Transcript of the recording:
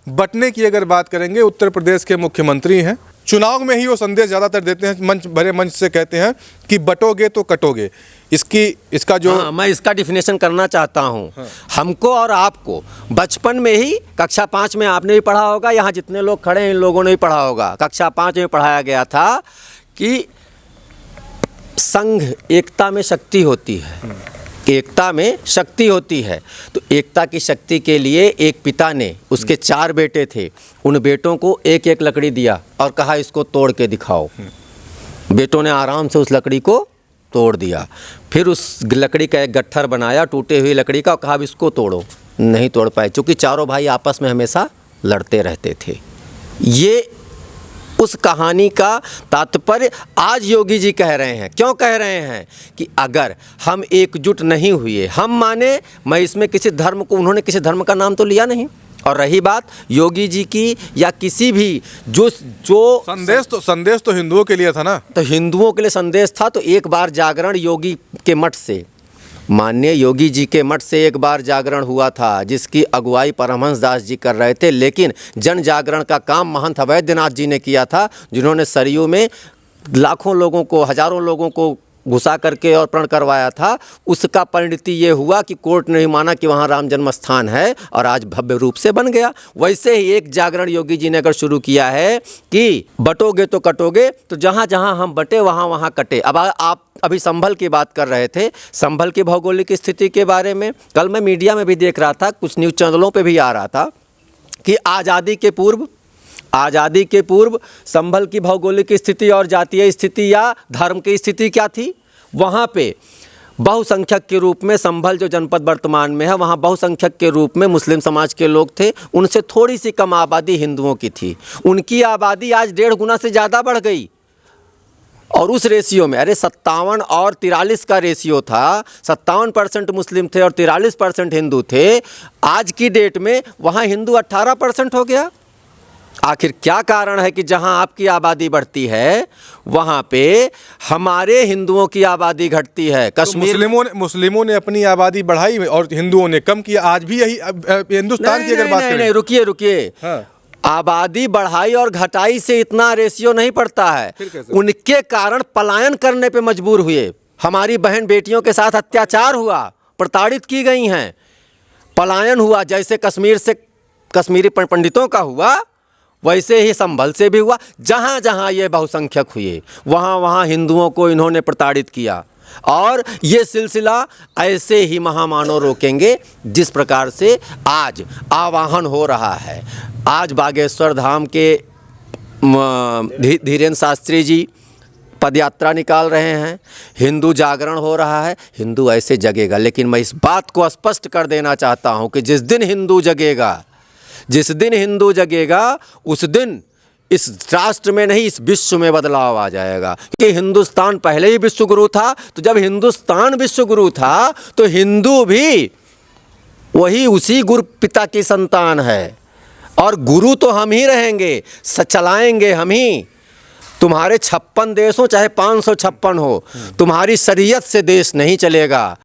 बंटने की अगर बात करेंगे, उत्तर प्रदेश के मुख्यमंत्री हैं, चुनाव में ही वो संदेश ज़्यादातर देते हैं, मंच से कहते हैं कि बटोगे तो कटोगे। इसका जो मैं इसका डिफिनेशन करना चाहता हूँ। हमको और आपको बचपन में ही कक्षा 5 में आपने भी पढ़ा होगा, यहाँ जितने लोग खड़े हैं इन लोगों ने भी पढ़ा होगा, कक्षा 5 में पढ़ाया गया था कि संघ एकता में शक्ति होती है, एकता में शक्ति होती है। तो एकता की शक्ति के लिए एक पिता ने, उसके 4 बेटे थे, उन बेटों को एक एक लकड़ी दिया और कहा इसको तोड़ के दिखाओ। बेटों ने आराम से उस लकड़ी को तोड़ दिया, फिर उस लकड़ी का एक गट्ठर बनाया टूटे हुई लकड़ी का, कहा अब इसको तोड़ो। नहीं तोड़ पाए, क्योंकि चारों भाई आपस में हमेशा लड़ते रहते थे। ये उस कहानी का तात्पर्य आज योगी जी कह रहे हैं। क्यों कह रहे हैं कि अगर हम एकजुट नहीं हुए, हम माने, मैं इसमें किसी धर्म को, उन्होंने किसी धर्म का नाम तो लिया नहीं। और रही बात योगी जी की या किसी भी जो संदेश तो हिंदुओं के लिए था ना, तो हिंदुओं के लिए संदेश था। तो एक बार जागरण योगी के मठ से, माननीय योगी जी के मठ से एक बार जागरण हुआ था, जिसकी अगुवाई परमहंस दास जी कर रहे थे। लेकिन जन जागरण का काम महंत अवैधनाथ जी ने किया था, जिन्होंने सरयू में लाखों लोगों को, हजारों लोगों को घुसा करके और प्रण करवाया था। उसका परिणति ये हुआ कि कोर्ट ने माना कि वहाँ राम जन्म स्थान है और आज भव्य रूप से बन गया। वैसे ही एक जागरण योगी जी ने अगर शुरू किया है कि बटोगे तो कटोगे, तो जहाँ जहाँ हम बटे वहाँ वहाँ कटे। अब आप अभी संभल की बात कर रहे थे, संभल की भौगोलिक स्थिति के बारे में कल मैं मीडिया में भी देख रहा था, कुछ न्यूज़ चैनलों पे भी आ रहा था कि आज़ादी के पूर्व संभल की भौगोलिक स्थिति और जातीय स्थिति या धर्म की स्थिति क्या थी। वहाँ पे बहुसंख्यक के रूप में संभल जो जनपद वर्तमान में है, वहाँ बहुसंख्यक के रूप में मुस्लिम समाज के लोग थे। उनसे थोड़ी सी कम आबादी हिंदुओं की थी। उनकी आबादी आज 1.5 गुना से ज़्यादा बढ़ गई। और उस रेशियो में, अरे 57 और 43 का रेशियो था, 57% मुस्लिम थे और 43% हिंदू थे। आज की डेट में वहाँ हिंदू 18% हो गया। आखिर क्या कारण है कि जहां आपकी आबादी बढ़ती है वहां पे हमारे हिंदुओं की आबादी घटती है। कश्मीर तो मुस्लिमों ने अपनी आबादी बढ़ाई और हिंदुओं ने कम की। आज भी यही हिंदुस्तान की अगर बात करें, रुकिए हाँ। आबादी बढ़ाई और घटाई से इतना रेशियो नहीं पड़ता है। उनके कारण पलायन करने पे मजबूर हुए। हमारी बहन बेटियों के साथ अत्याचार हुआ, प्रताड़ित की गई हैं, पलायन हुआ। जैसे कश्मीर से कश्मीरी पंडितों का हुआ, वैसे ही संभल से भी हुआ। जहाँ जहाँ ये बहुसंख्यक हुए वहाँ वहाँ हिंदुओं को इन्होंने प्रताड़ित किया। और ये सिलसिला ऐसे ही महामानव रोकेंगे जिस प्रकार से आज आवाहन हो रहा है। आज बागेश्वर धाम के धीरेन्द्र शास्त्री जी पदयात्रा निकाल रहे हैं, हिंदू जागरण हो रहा है। हिंदू ऐसे जगेगा, लेकिन मैं इस बात को स्पष्ट कर देना चाहता हूँ कि जिस दिन हिंदू जगेगा उस दिन इस राष्ट्र में नहीं, इस विश्व में बदलाव आ जाएगा। क्योंकि हिंदुस्तान पहले ही विश्व गुरु था, तो जब हिंदुस्तान विश्व गुरु था तो हिंदू भी वही उसी गुरु पिता की संतान है। और गुरु तो हम ही रहेंगे, चलाएंगे हम ही। तुम्हारे 56 देश हो चाहे 556 हो, तुम्हारी शरीयत से देश नहीं चलेगा।